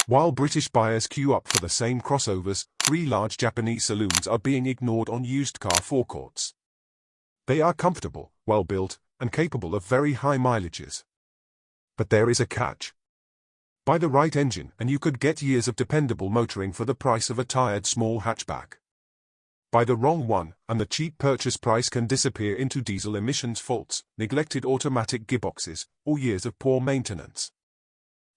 While British buyers queue up for the same crossovers, 3 large Japanese saloons are being ignored on used car forecourts. They are comfortable, well-built, and capable of very high mileages. But there is a catch. Buy the right engine and you could get years of dependable motoring for the price of a tired small hatchback. Buy the wrong one, and the cheap purchase price can disappear into diesel emissions faults, neglected automatic gearboxes, or years of poor maintenance.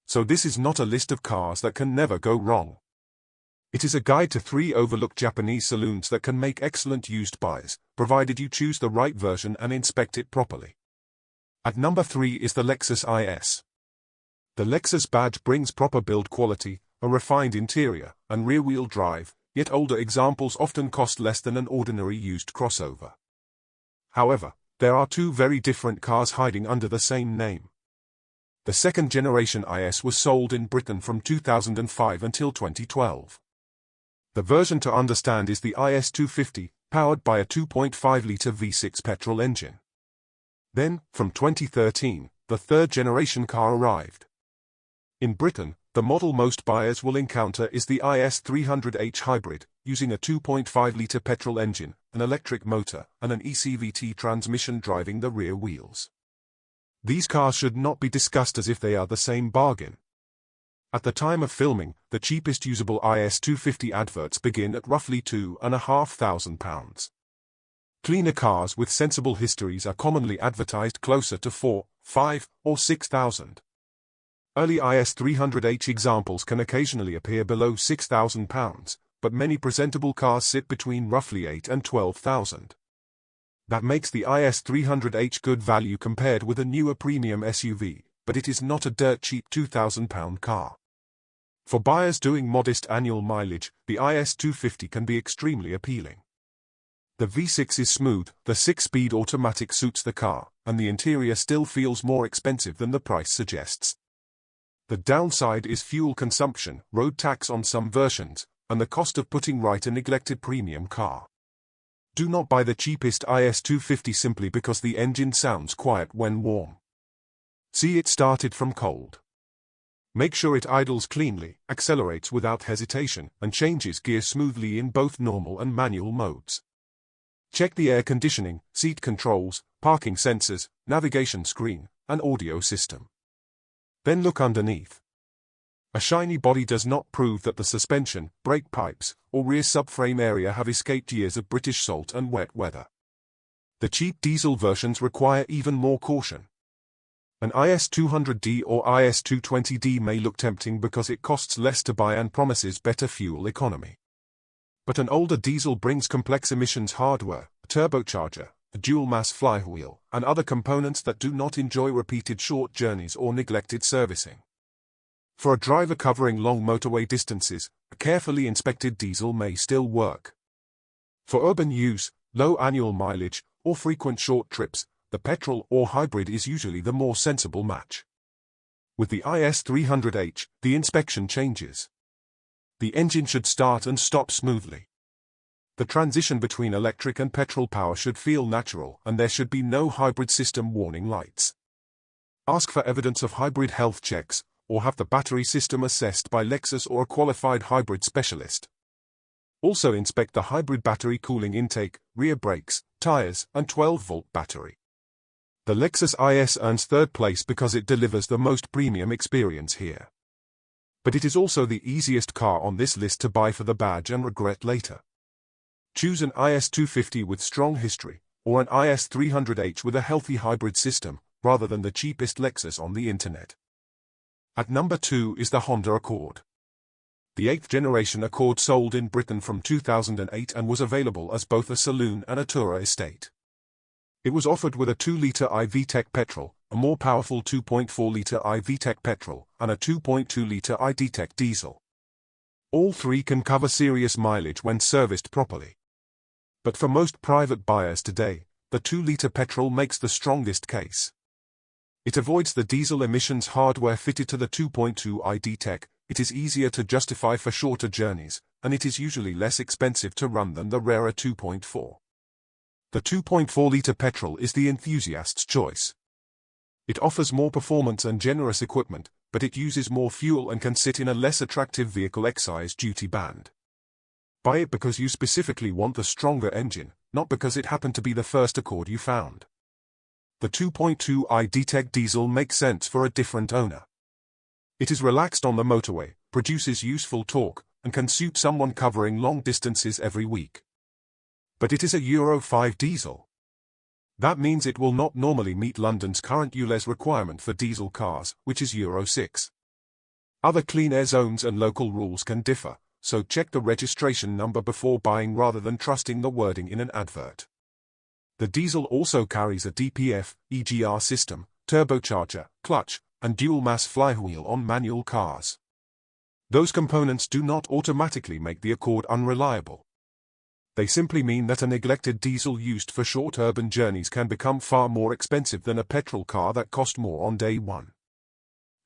So this is not a list of cars that can never go wrong. It is a guide to 3 overlooked Japanese saloons that can make excellent used buys, provided you choose the right version and inspect it properly. At number 3 is the Lexus IS. The Lexus badge brings proper build quality, a refined interior, and rear-wheel drive, yet older examples often cost less than an ordinary used crossover. However, there are 2 very different cars hiding under the same name. The second-generation IS was sold in Britain from 2005 until 2012. The version to understand is the IS 250, powered by a 2.5-litre V6 petrol engine. Then, from 2013, the third-generation car arrived. In Britain, the model most buyers will encounter is the IS 300h hybrid, using a 2.5-litre petrol engine, an electric motor, and an ECVT transmission driving the rear wheels. These cars should not be discussed as if they are the same bargain. At the time of filming, the cheapest usable IS 250 adverts begin at roughly £2,500. Cleaner cars with sensible histories are commonly advertised closer to £4,000, £5,000, or £6,000. Early IS 300h examples can occasionally appear below £6,000, but many presentable cars sit between roughly £8,000 and £12,000. That makes the IS 300h good value compared with a newer premium SUV, but it is not a dirt cheap £2,000 car. For buyers doing modest annual mileage, the IS 250 can be extremely appealing. The V6 is smooth, the 6-speed automatic suits the car, and the interior still feels more expensive than the price suggests. The downside is fuel consumption, road tax on some versions, and the cost of putting right a neglected premium car. Do not buy the cheapest IS 250 simply because the engine sounds quiet when warm. See it started from cold. Make sure it idles cleanly, accelerates without hesitation, and changes gears smoothly in both normal and manual modes. Check the air conditioning, seat controls, parking sensors, navigation screen, and audio system. Then look underneath. A shiny body does not prove that the suspension, brake pipes, or rear subframe area have escaped years of British salt and wet weather. The cheap diesel versions require even more caution. An IS 200D or IS 220D may look tempting because it costs less to buy and promises better fuel economy. But an older diesel brings complex emissions hardware, a turbocharger, a dual-mass flywheel, and other components that do not enjoy repeated short journeys or neglected servicing. For a driver covering long motorway distances, a carefully inspected diesel may still work. For urban use, low annual mileage, or frequent short trips, the petrol or hybrid is usually the more sensible match. With the IS 300h, the inspection changes. The engine should start and stop smoothly. The transition between electric and petrol power should feel natural, and there should be no hybrid system warning lights. Ask for evidence of hybrid health checks, or have the battery system assessed by Lexus or a qualified hybrid specialist. Also inspect the hybrid battery cooling intake, rear brakes, tires, and 12-volt battery. The Lexus IS earns third place because it delivers the most premium experience here. But it is also the easiest car on this list to buy for the badge and regret later. Choose an IS 250 with strong history, or an IS 300h with a healthy hybrid system, rather than the cheapest Lexus on the internet. At number 2 is the Honda Accord. The 8th generation Accord sold in Britain from 2008 and was available as both a saloon and a tourer estate. It was offered with a 2-litre iVTEC petrol, a more powerful 2.4-litre iVTEC petrol, and a 2.2-litre iDTEC diesel. All three can cover serious mileage when serviced properly. But for most private buyers today, the 2-litre petrol makes the strongest case. It avoids the diesel emissions hardware fitted to the 2.2 iDTEC, it is easier to justify for shorter journeys, and it is usually less expensive to run than the rarer 2.4. The 2.4-litre petrol is the enthusiast's choice. It offers more performance and generous equipment, but it uses more fuel and can sit in a less attractive vehicle excise duty band. Buy it because you specifically want the stronger engine, not because it happened to be the first Accord you found. The 2.2i D-Tech diesel makes sense for a different owner. It is relaxed on the motorway, produces useful torque, and can suit someone covering long distances every week. But it is a Euro 5 diesel. That means it will not normally meet London's current ULEZ requirement for diesel cars, which is Euro 6. Other clean air zones and local rules can differ, so check the registration number before buying rather than trusting the wording in an advert. The diesel also carries a DPF, EGR system, turbocharger, clutch, and dual-mass flywheel on manual cars. Those components do not automatically make the Accord unreliable. They simply mean that a neglected diesel used for short urban journeys can become far more expensive than a petrol car that cost more on day one.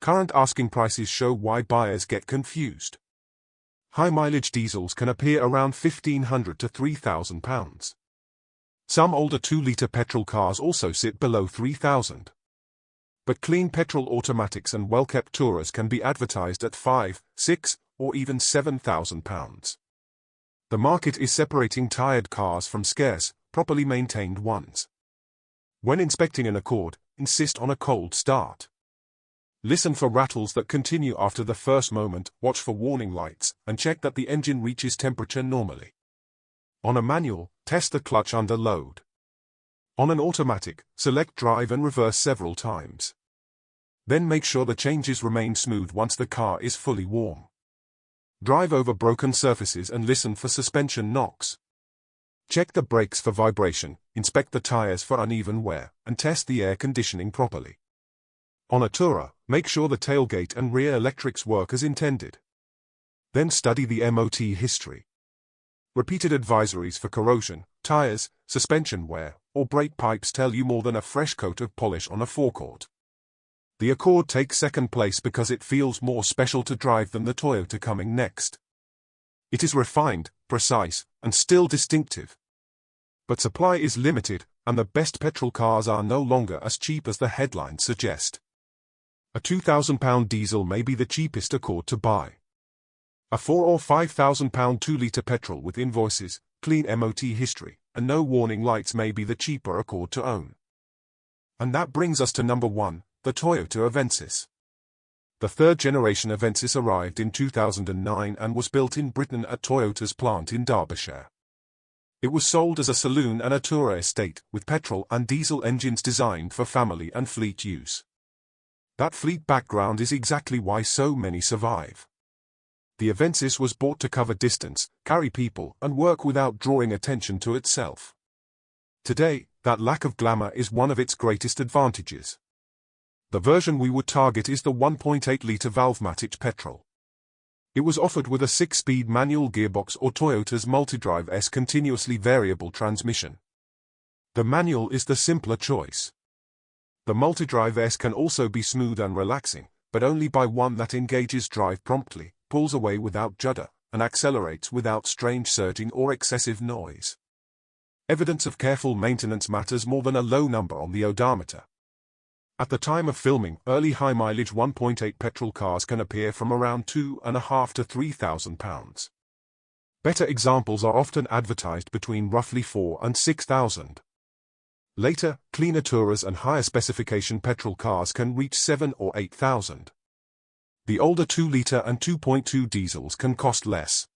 Current asking prices show why buyers get confused. High-mileage diesels can appear around £1,500 to £3,000. Some older 2-litre petrol cars also sit below £3,000. But clean petrol automatics and well-kept Tourers can be advertised at £5,000, £6,000, or even £7,000. The market is separating tired cars from scarce, properly maintained ones. When inspecting an Accord, insist on a cold start. Listen for rattles that continue after the first moment, watch for warning lights, and check that the engine reaches temperature normally. On a manual, test the clutch under load. On an automatic, select drive and reverse several times. Then make sure the changes remain smooth once the car is fully warm. Drive over broken surfaces and listen for suspension knocks. Check the brakes for vibration, inspect the tires for uneven wear, and test the air conditioning properly. On a Tourer, make sure the tailgate and rear electrics work as intended. Then study the MOT history. Repeated advisories for corrosion, tires, suspension wear, or brake pipes tell you more than a fresh coat of polish on a forecourt. The Accord takes second place because it feels more special to drive than the Toyota coming next. It is refined, precise, and still distinctive. But supply is limited, and the best petrol cars are no longer as cheap as the headlines suggest. A £2,000 diesel may be the cheapest Accord to buy. A £4,000 or £5,000 2-litre petrol with invoices, clean MOT history, and no warning lights may be the cheaper Accord to own. And that brings us to number 1, the Toyota Avensis. The third-generation Avensis arrived in 2009 and was built in Britain at Toyota's plant in Derbyshire. It was sold as a saloon and a tourer estate, with petrol and diesel engines designed for family and fleet use. That fleet background is exactly why so many survive. The Avensis was bought to cover distance, carry people, and work without drawing attention to itself. Today, that lack of glamour is one of its greatest advantages. The version we would target is the 1.8-litre Valvematic petrol. It was offered with a 6-speed manual gearbox or Toyota's Multidrive S continuously variable transmission. The manual is the simpler choice. The Multidrive S can also be smooth and relaxing, but only by one that engages drive promptly, pulls away without judder, and accelerates without strange surging or excessive noise. Evidence of careful maintenance matters more than a low number on the odometer. At the time of filming, early high-mileage 1.8 petrol cars can appear from around £2,500 to £3,000. Better examples are often advertised between roughly £4,000 and £6,000. Later, cleaner Tourers and higher specification petrol cars can reach £7,000 or £8,000. The older 2-litre and 2.2 diesels can cost less.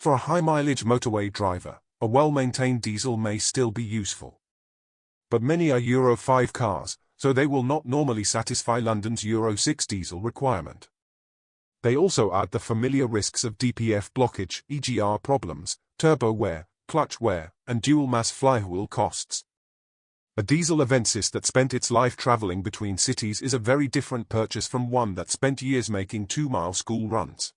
For a high-mileage motorway driver, a well-maintained diesel may still be useful. But many are Euro 5 cars, so they will not normally satisfy London's Euro 6 diesel requirement. They also add the familiar risks of DPF blockage, EGR problems, turbo wear, clutch wear, and dual-mass flywheel costs. A diesel Avensis that spent its life travelling between cities is a very different purchase from one that spent years making 2-mile school runs.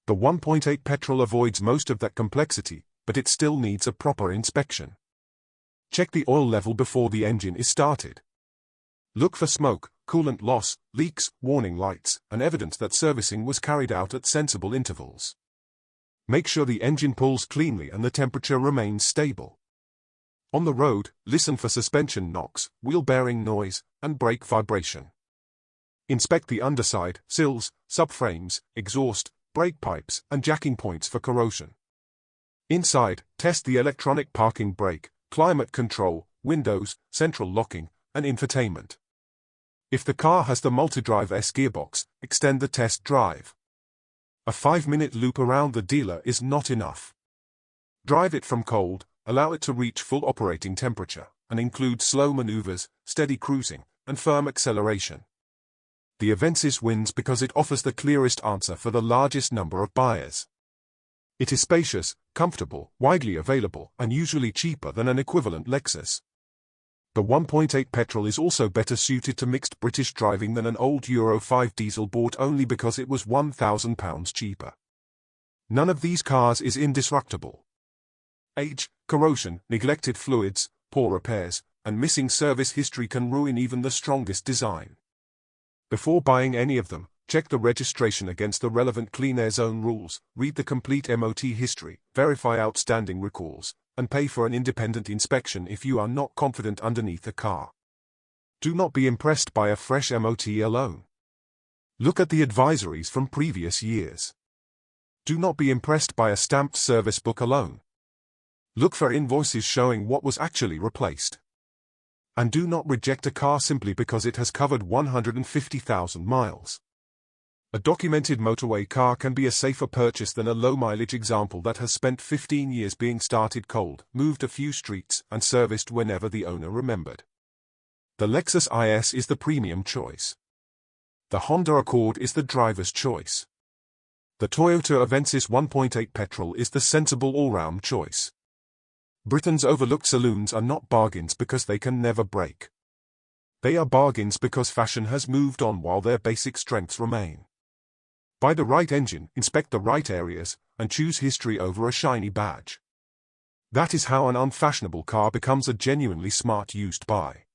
The 1.8 petrol avoids most of that complexity, but it still needs a proper inspection. Check the oil level before the engine is started. Look for smoke, coolant loss, leaks, warning lights, and evidence that servicing was carried out at sensible intervals. Make sure the engine pulls cleanly and the temperature remains stable. On the road, listen for suspension knocks, wheel bearing noise, and brake vibration. Inspect the underside, sills, subframes, exhaust, brake pipes, and jacking points for corrosion. Inside, test the electronic parking brake, climate control, windows, central locking, and infotainment. If the car has the Multidrive S gearbox, extend the test drive. A 5-minute loop around the dealer is not enough. Drive it from cold, allow it to reach full operating temperature, and include slow maneuvers, steady cruising, and firm acceleration. The Avensis wins because it offers the clearest answer for the largest number of buyers. It is spacious, comfortable, widely available, and usually cheaper than an equivalent Lexus. The 1.8 petrol is also better suited to mixed British driving than an old Euro 5 diesel bought only because it was £1,000 cheaper. None of these cars is indestructible. Age, corrosion, neglected fluids, poor repairs, and missing service history can ruin even the strongest design. Before buying any of them, check the registration against the relevant Clean Air Zone rules, read the complete MOT history, verify outstanding recalls, and pay for an independent inspection if you are not confident underneath a car. Do not be impressed by a fresh MOT alone. Look at the advisories from previous years. Do not be impressed by a stamped service book alone. Look for invoices showing what was actually replaced. And do not reject a car simply because it has covered 150,000 miles. A documented motorway car can be a safer purchase than a low-mileage example that has spent 15 years being started cold, moved a few streets, and serviced whenever the owner remembered. The Lexus IS is the premium choice. The Honda Accord is the driver's choice. The Toyota Avensis 1.8 petrol is the sensible all-round choice. Britain's overlooked saloons are not bargains because they can never break. They are bargains because fashion has moved on while their basic strengths remain. Buy the right engine, inspect the right areas, and choose history over a shiny badge. That is how an unfashionable car becomes a genuinely smart used buy.